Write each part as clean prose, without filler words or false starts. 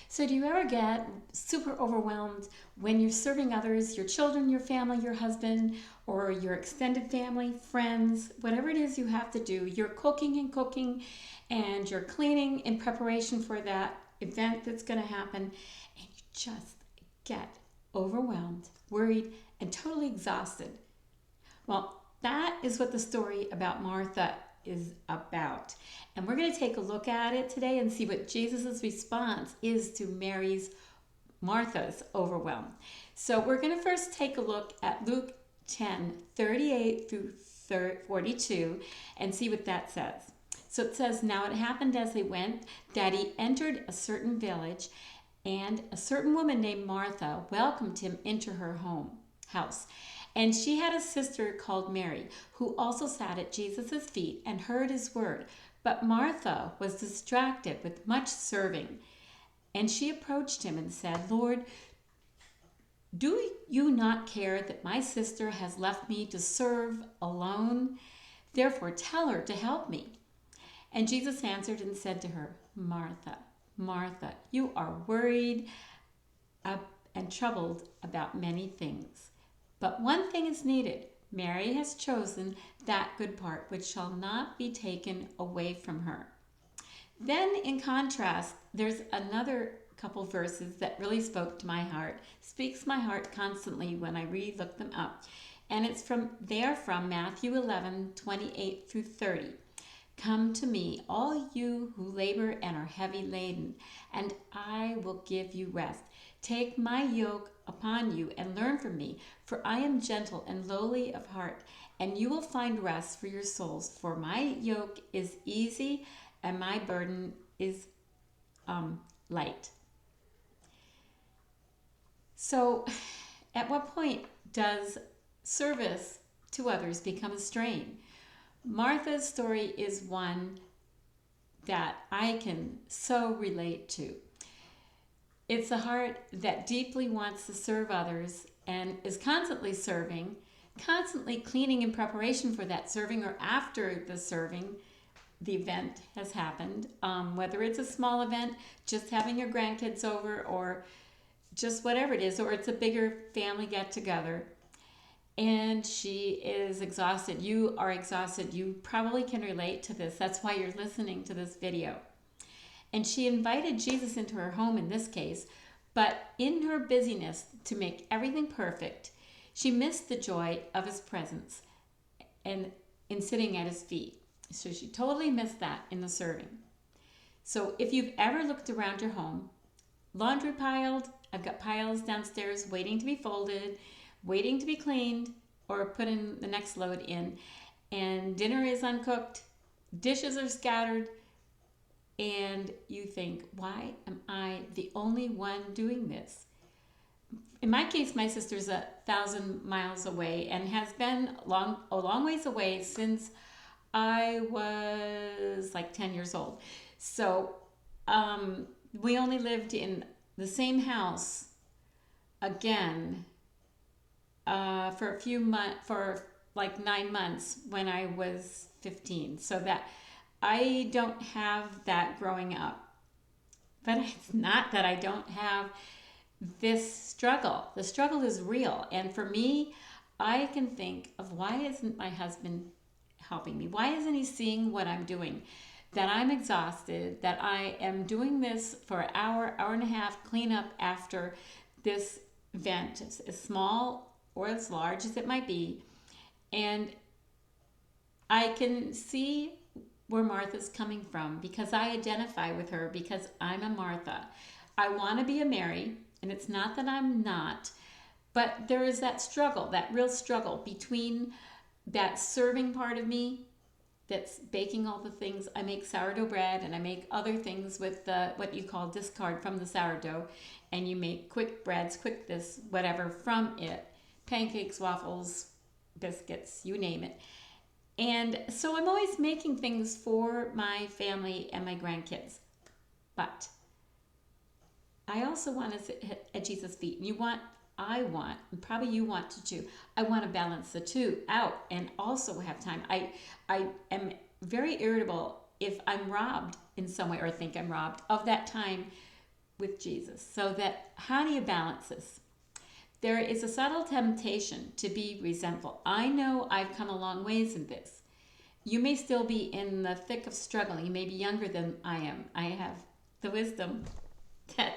So do you ever get super overwhelmed when you're serving others, your children, your family, your husband, or your extended family, friends, whatever it is you have to do? You're cooking and cooking, and you're cleaning in preparation for that event that's going to happen, and you just get overwhelmed, worried, and totally exhausted. Well, that is what the story about Martha is about. And we're going to take a look at it today and see what Jesus' response is to Martha's overwhelm. So we're going to first take a look at Luke 10:38 through 42 and see what that says. So it says, "Now it happened as they went that he entered a certain village, and a certain woman named Martha welcomed him into her house. And she had a sister called Mary, who also sat at Jesus' feet and heard his word. But Martha was distracted with much serving. And she approached him and said, 'Lord, do you not care that my sister has left me to serve alone? Therefore tell her to help me.' And Jesus answered and said to her, 'Martha, Martha, you are worried and troubled about many things. But one thing is needed. Mary has chosen that good part which shall not be taken away from her.'" Then, in contrast, there's another couple verses that really spoke to my heart, speaks my heart constantly when I look them up. And they are from Matthew 11:28 through 30. "Come to me, all you who labor and are heavy laden, and I will give you rest. Take my yoke upon you and learn from me, for I am gentle and lowly of heart, and you will find rest for your souls. For my yoke is easy and my burden is light." So, at what point does service to others become a strain? Martha's story is one that I can so relate to. It's a heart that deeply wants to serve others and is constantly serving, constantly cleaning in preparation for that serving or after the serving, the event has happened. Whether it's a small event, just having your grandkids over, or just whatever it is, or it's a bigger family get together. And she is exhausted. You are exhausted. You probably can relate to this. That's why you're listening to this video. And she invited Jesus into her home in this case, but in her busyness to make everything perfect, she missed the joy of his presence and in sitting at his feet. So she totally missed that in the serving. So if you've ever looked around your home, laundry piled, I've got piles downstairs waiting to be folded, waiting to be cleaned or put in the next load in, and dinner is uncooked, dishes are scattered, and you think, why am I the only one doing this? In my case, my sister's 1,000 miles away and has been a long ways away since I was like 10 years old. So we only lived in the same house again for a few months, for like 9 months when I was 15. So that I don't have that growing up. But it's not that I don't have this struggle. The struggle is real. And for me, I can think of, why isn't my husband helping me? Why isn't he seeing what I'm doing? That I'm exhausted, that I am doing this for an hour, hour and a half, clean up after this event, as small or as large as it might be. And I can see where Martha's coming from, because I identify with her, because I'm a Martha. I want to be a Mary, and it's not that I'm not, but there is that struggle, that real struggle between that serving part of me that's baking all the things. I make sourdough bread, and I make other things with what you call discard from the sourdough, and you make quick breads, quick this, whatever from it, pancakes, waffles, biscuits, you name it. And so I'm always making things for my family and my grandkids. But I also want to sit at Jesus' feet. And and probably you want to too, I want to balance the two out and also have time. I am very irritable if I'm robbed in some way, or think I'm robbed of that time with Jesus. So that, how do you balance this? There is a subtle temptation to be resentful. I know I've come a long ways in this. You may still be in the thick of struggling. You may be younger than I am. I have the wisdom that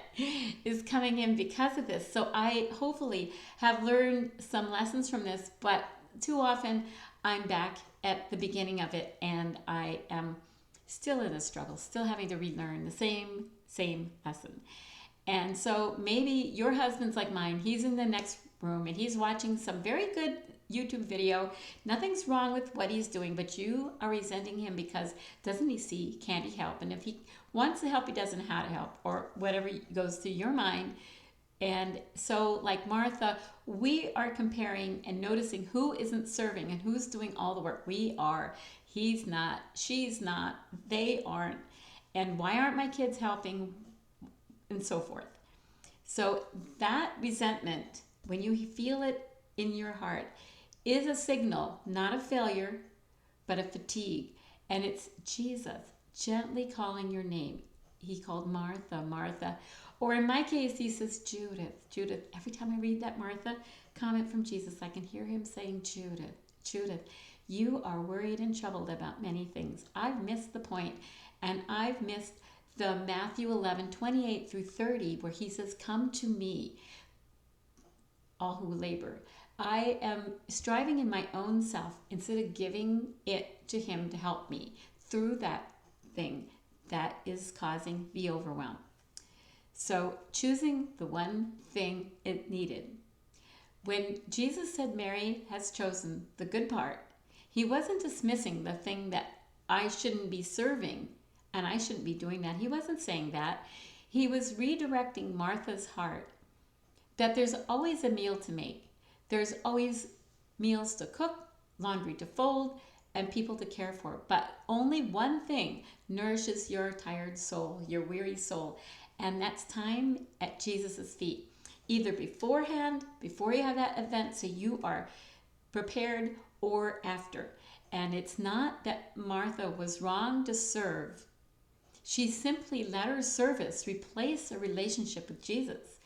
is coming in because of this. So I hopefully have learned some lessons from this, but too often I'm back at the beginning of it and I am still in a struggle, still having to relearn the same lesson. And so maybe your husband's like mine. He's in the next room and he's watching some very good YouTube video. Nothing's wrong with what he's doing, but you are resenting him because doesn't he see? Can't he help? And if he wants to help, he doesn't know how to help, or whatever goes through your mind. And so, like Martha, we are comparing and noticing who isn't serving and who's doing all the work. We are. He's not. She's not. They aren't. And why aren't my kids helping? And so forth. So that resentment, when you feel it in your heart, is a signal, not a failure, but a fatigue. And it's Jesus gently calling your name. He called Martha, Martha. Or in my case, he says, Judith, Judith. Every time I read that Martha comment from Jesus, I can hear him saying, Judith, Judith, you are worried and troubled about many things. I've missed the point, and I've missed the Matthew 11:28-30, where he says, come to me, all who labor. I am striving in my own self instead of giving it to him to help me through that thing that is causing the overwhelm. So choosing the one thing it needed. When Jesus said Mary has chosen the good part, he wasn't dismissing the thing that I shouldn't be serving and I shouldn't be doing that. He wasn't saying that. He was redirecting Martha's heart that there's always a meal to make. There's always meals to cook, laundry to fold, and people to care for. But only one thing nourishes your tired soul, your weary soul, and that's time at Jesus' feet. Either beforehand, before you have that event, so you are prepared, or after. And it's not that Martha was wrong to serve. She simply let her service replace a relationship with Jesus.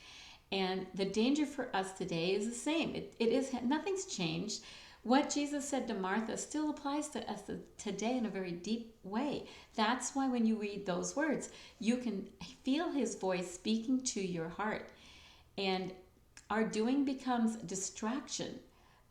And the danger for us today is the same. It is, nothing's changed. What Jesus said to Martha still applies to us today in a very deep way. That's why when you read those words, you can feel his voice speaking to your heart. And our doing becomes a distraction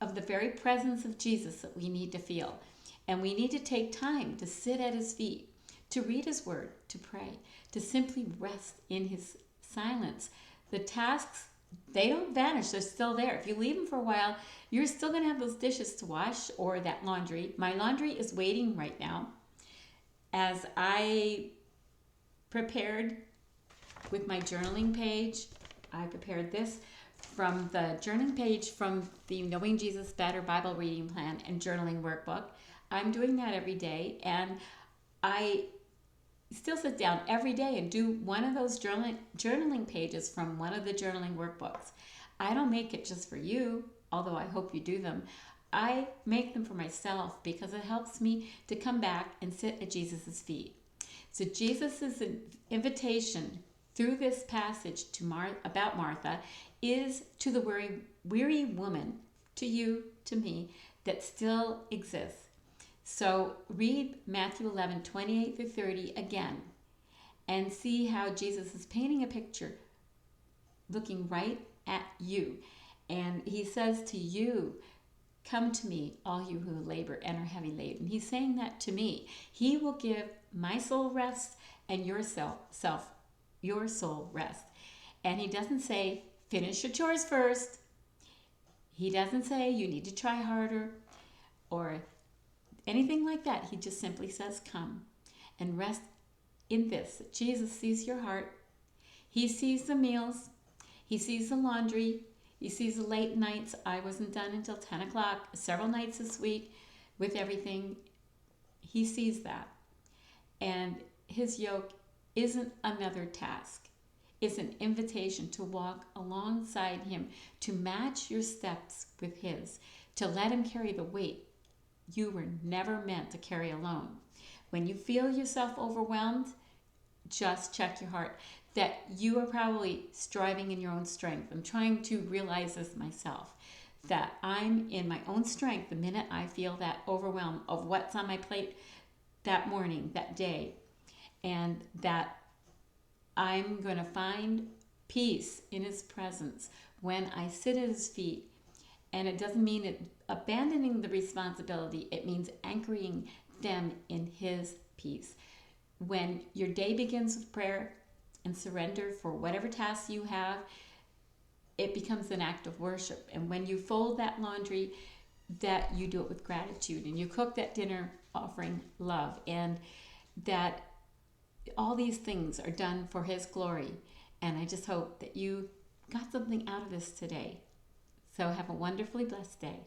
of the very presence of Jesus that we need to feel. And we need to take time to sit at his feet, to read his word, to pray, to simply rest in his silence. The tasks, they don't vanish. They're still there. If you leave them for a while, you're still going to have those dishes to wash or that laundry. My laundry is waiting right now. As I prepared with my journaling page, I prepared this from the journaling page from the Knowing Jesus Better Bible Reading Plan and Journaling Workbook. I'm doing that every day, and I still sit down every day and do one of those journaling pages from one of the journaling workbooks. I don't make it just for you, although I hope you do them. I make them for myself because it helps me to come back and sit at Jesus' feet. So Jesus' invitation through this passage to about Martha is to the weary woman, to you, to me, that still exists. So read Matthew 11:28-30 again and see how Jesus is painting a picture looking right at you. And he says to you, come to me, all you who labor and are heavy laden. He's saying that to me. He will give my soul rest and your soul rest. And he doesn't say, finish your chores first. He doesn't say you need to try harder or anything like that. He just simply says, come and rest in this. Jesus sees your heart. He sees the meals. He sees the laundry. He sees the late nights. I wasn't done until 10 o'clock several nights this week with everything. He sees that. And his yoke isn't another task. It's an invitation to walk alongside him, to match your steps with his, to let him carry the weight you were never meant to carry alone. When you feel yourself overwhelmed, just check your heart that you are probably striving in your own strength. I'm trying to realize this myself, that I'm in my own strength the minute I feel that overwhelm of what's on my plate that morning, that day, and that I'm going to find peace in his presence when I sit at his feet. And it doesn't mean abandoning the responsibility. It means anchoring them in his peace. When your day begins with prayer and surrender for whatever tasks you have, it becomes an act of worship. And when you fold that laundry, that you do it with gratitude. And you cook that dinner offering love. And that all these things are done for his glory. And I just hope that you got something out of this today. So have a wonderfully blessed day.